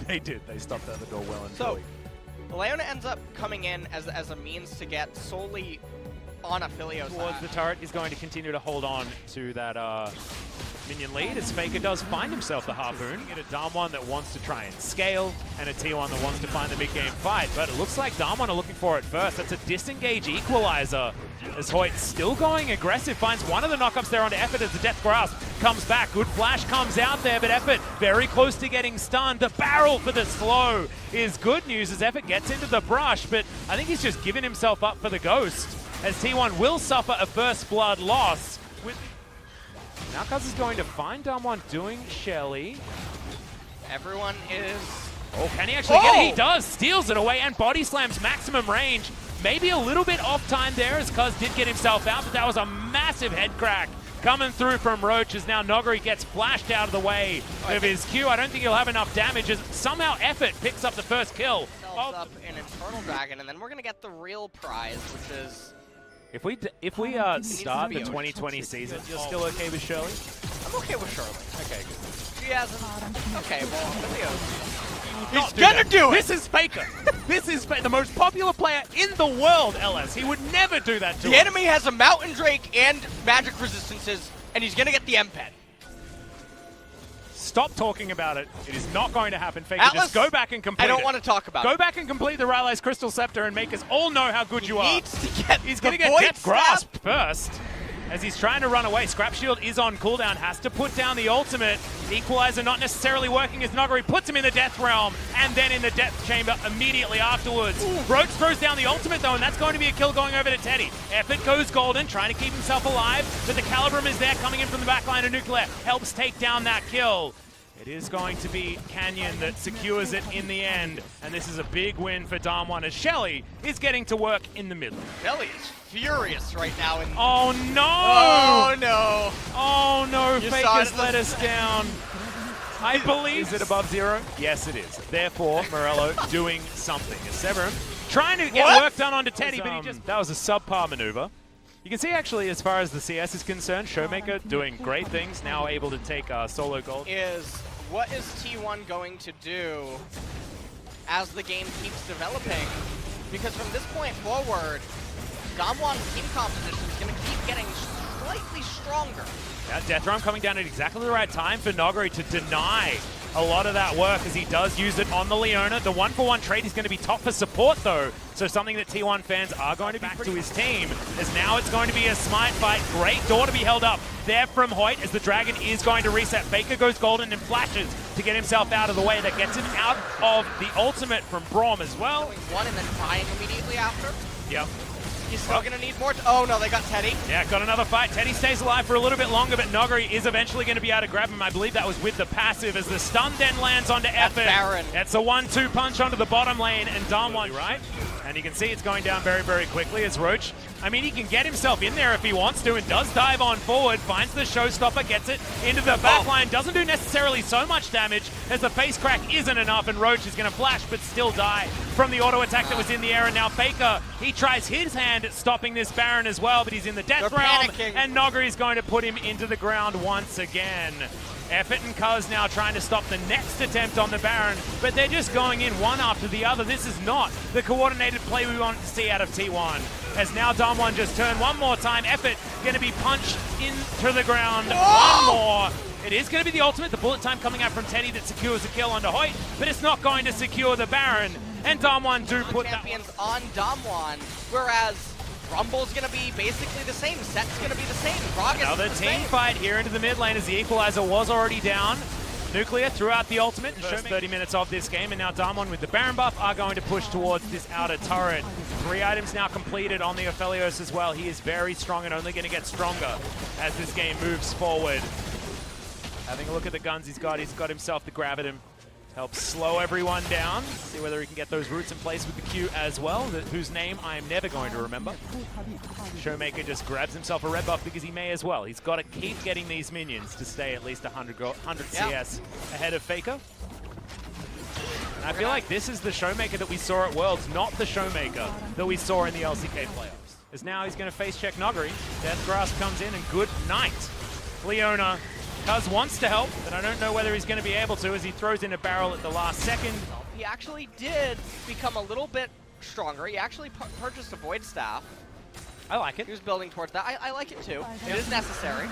They did. They stopped at the door well and so, Leona ends up coming in as a means to get solely on Affilio's towards the turret. Is going to continue to hold on to that minion lead as Faker does find himself the Harpoon. Get a Damwon that wants to try and scale and a T1 that wants to find the mid-game fight, but it looks like Damwon are looking for it first. That's a disengage equalizer as Hoyt's still going aggressive, finds one of the knockups there onto Effort as the Death Grasp comes back. Good flash comes out there, but Effort very close to getting stunned. The barrel for the slow is good news as Effort gets into the brush, but I think he's just given himself up for the ghost as T1 will suffer a first blood loss. Now Cuz is going to find Damwon doing Shelly. Everyone is... Oh, can he actually get it? He does! Steals it away and body slams maximum range. Maybe a little bit off time there as Cuz did get himself out, but that was a massive head crack coming through from Roach as now Noguri gets flashed out of the way of his Q. I don't think he'll have enough damage as somehow Effort picks up the first kill. Up an Infernal Dragon, and then we're going to get the real prize, which is... If we start the 2020 season, you're still okay with Shirley? I'm okay with Shirley. Okay, good. She hasn't... Okay, well, He's gonna do it! This is Faker. This is the most popular player in the world, LS. He would never do that to The enemy has a Mountain Drake and magic resistances, and he's gonna get the M-Pen. Stop talking about it. It is not going to happen. Faker, Atlas, just go back and complete it. I don't want to talk about it. Go back and complete the Rylai's Crystal Scepter and make us all know how good you are. Needs to get He's going to get Death Grasp first as he's trying to run away. Scrap Shield is on cooldown, has to put down the ultimate. Equalizer not necessarily working as Noguri puts him in the Death Realm and then in the Death Chamber immediately afterwards. Roach throws down the ultimate though, and that's going to be a kill going over to Teddy. Effort goes golden, trying to keep himself alive, but the Calibrum is there coming in from the back line of Nuclear. Helps take down that kill. It is going to be Canyon that secures it in the end, and this is a big win for Damwon as Shelly is getting to work in the middle. Shelly is furious right now. Oh no! Oh no! Oh no, Faker's let us down. I believe... Is it above zero? Yes, it is. Therefore, Morello doing something. Severum trying to get work done onto Teddy, but he just... That was a subpar maneuver. You can see actually, as far as the CS is concerned, Showmaker doing great things, now able to take solo gold. What is T1 going to do as the game keeps developing? Because from this point forward, Damwon's team composition is going to keep getting slightly stronger. Yeah, Death Realm coming down at exactly the right time for Noguri to deny a lot of that work as he does use it on the Leona. The 1-for-1 trade is going to be top for support though, so something that T1 fans are going to be back to his team, as now it's going to be a smite fight. Great door to be held up there from Hoyt as the Dragon is going to reset. Faker goes golden and flashes to get himself out of the way. That gets him out of the ultimate from Braum as well. One and then dying immediately after. Yep. He's still going to need more. Oh no, they got Teddy. Yeah, got another fight. Teddy stays alive for a little bit longer, but Noguri is eventually going to be able to grab him. I believe that was with the passive as the stun then lands onto Effort. Baron. That's a 1-2 punch onto the bottom lane, and Damwon, right? And you can see it's going down very, very quickly as Roach, I mean, he can get himself in there if he wants to and does dive on forward, finds the showstopper, gets it into the back line, doesn't do necessarily so much damage as the face crack isn't enough, and Roach is going to flash but still die from the auto attack that was in the air. And now Faker, he tries his hand at stopping this Baron as well, but he's in the Death Realm, and Noguri is going to put him into the ground once again. Effort and Cuz now trying to stop the next attempt on the Baron, but they're just going in one after the other. This is not the coordinated play we want to see out of T1. As now Damwon just turned one more time. Effort going to be punched into the ground. One more. It is going to be the ultimate. The bullet time coming out from Teddy that secures a kill onto Hoyt, but it's not going to secure the Baron. And Damwon do put champions on Damwon, whereas Rumble's going to be basically the same. Set's going to be the same. Another team fight here into the mid lane as the equalizer was already down. Nuclear throughout the ultimate. First 30 minutes of this game, and now Damwon with the Baron buff are going to push towards this outer turret. 3 items now completed on the Aphelios as well. He is very strong and only going to get stronger as this game moves forward. Having a look at the guns he's got himself the Graviton. Helps slow everyone down. See whether he can get those roots in place with the Q as well, whose name I am never going to remember. Showmaker just grabs himself a red buff because he may as well. He's got to keep getting these minions to stay at least 100 CS ahead of Faker. And I feel like this is the Showmaker that we saw at Worlds, not the Showmaker that we saw in the LCK playoffs. As now he's going to face check Noguri. Death Grasp comes in and good night. Leona Cuz wants to help, but I don't know whether he's going to be able to as he throws in a barrel at the last second. He actually did become a little bit stronger. He actually purchased a Void Staff. I like it. He was building towards that. I like it too. It is necessary.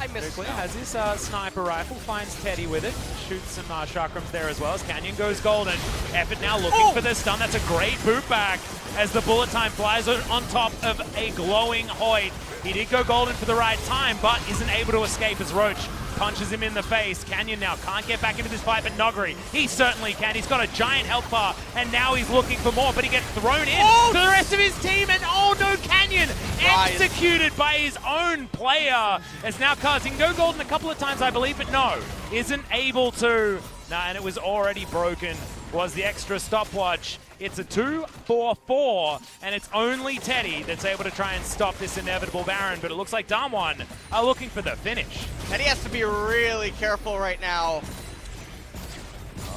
I missed it. Has his sniper rifle, finds Teddy with it, shoots some chakrams there as well as Canyon goes golden. Effort now looking for the stun. That's a great boot back as the bullet time flies on top of a glowing Hoyt. He did go golden for the right time, but isn't able to escape as Roach punches him in the face. Canyon now can't get back into this fight, but Noguri, he certainly can. He's got a giant health bar, and now he's looking for more, but he gets thrown in to the rest of his team, and oh no, Canyon executed by his own player. As now Cuz, he can go golden a couple of times, I believe, but no, isn't able to. Nah, and it was already broken, was the extra stopwatch. It's a 2-4-4, and it's only Teddy that's able to try and stop this inevitable Baron, but it looks like Damwon are looking for the finish. Teddy has to be really careful right now.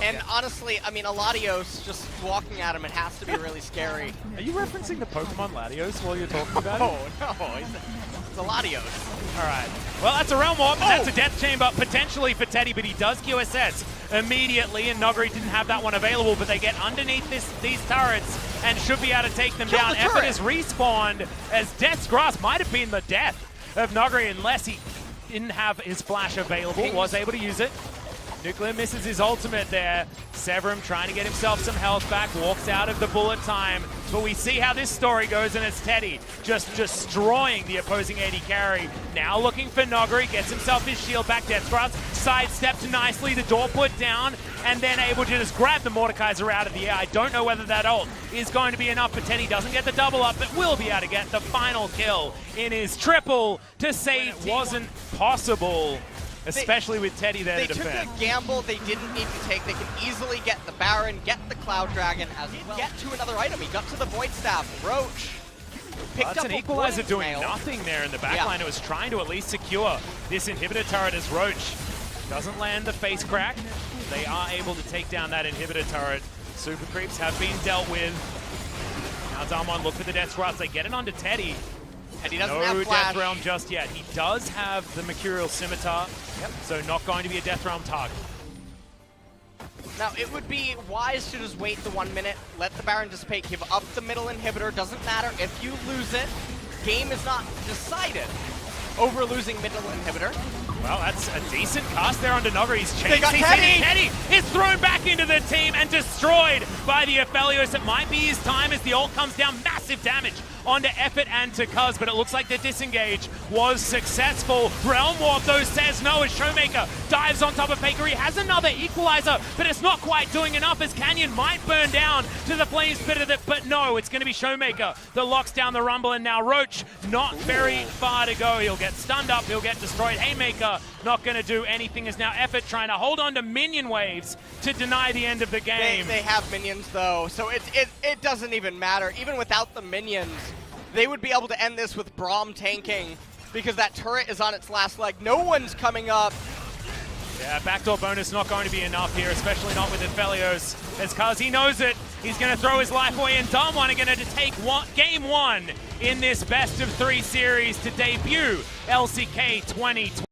And honestly, I mean, Latios just walking at him, it has to be really scary. Are you referencing the Pokemon Latios while you're talking about it? No, it's a Latios. All right. Well, that's a Realm Warp, and that's a Death Chamber potentially for Teddy, but he does QSS immediately, and Noguri didn't have that one available, but they get underneath these turrets and should be able to take them down. Effort is respawned as Death's Grasp might have been the death of Noguri unless he didn't have his flash available, was able to use it. Nuclear misses his ultimate there. Severum trying to get himself some health back, walks out of the bullet time. But we see how this story goes, and it's Teddy just destroying the opposing AD carry. Now looking for Noguri, gets himself his shield back. Death Grasp sidestepped nicely, the door put down, and then able to just grab the Mordekaiser out of the air. I don't know whether that ult is going to be enough, but Teddy doesn't get the double up, but will be able to get the final kill in his triple to say it wasn't possible. Especially with Teddy there to defend. They took a gamble they didn't need to take. They can easily get the Baron, get the Cloud Dragon, as well. Get to another item. He got to the Void Staff. Roach picked up an equalizer doing nothing there in the backline. It was trying to at least secure this inhibitor turret as Roach doesn't land the face crack. They are able to take down that inhibitor turret. Super creeps have been dealt with. Now Damwon look for the Death Grasp. They get it onto Teddy. And he doesn't no have flash. Death Realm just yet. He does have the Mercurial Scimitar, so not going to be a Death Realm target. Now, it would be wise to just wait the 1 minute, let the Baron dissipate, give up the middle inhibitor. Doesn't matter if you lose it. Game is not decided over losing middle inhibitor. Well, that's a decent cast there onto Noguri. He's chasing. They got Teddy! Teddy is thrown back into the team and destroyed by the Aphelios. It might be his time as the ult comes down. Massive damage onto Effort and to Cuz, but it looks like the disengage was successful. Realm Warp, though, says no as Showmaker dives on top of Faker. He has another equalizer, but it's not quite doing enough as Canyon might burn down to the flame spitter, but no, it's going to be Showmaker that locks down the Rumble, and now Roach not very far to go. He'll get stunned up, he'll get destroyed. Haymaker not going to do anything as now Effort trying to hold on to minion waves to deny the end of the game. They have minions, though, so it doesn't even matter. Even without the minions, they would be able to end this with Braum tanking because that turret is on its last leg. No one's coming up. Yeah, backdoor bonus not going to be enough here, especially not with Aphelios. As Cuz, he knows it. He's going to throw his life away, and Damwon are going to take game one in this best of 3 series to debut LCK 2020.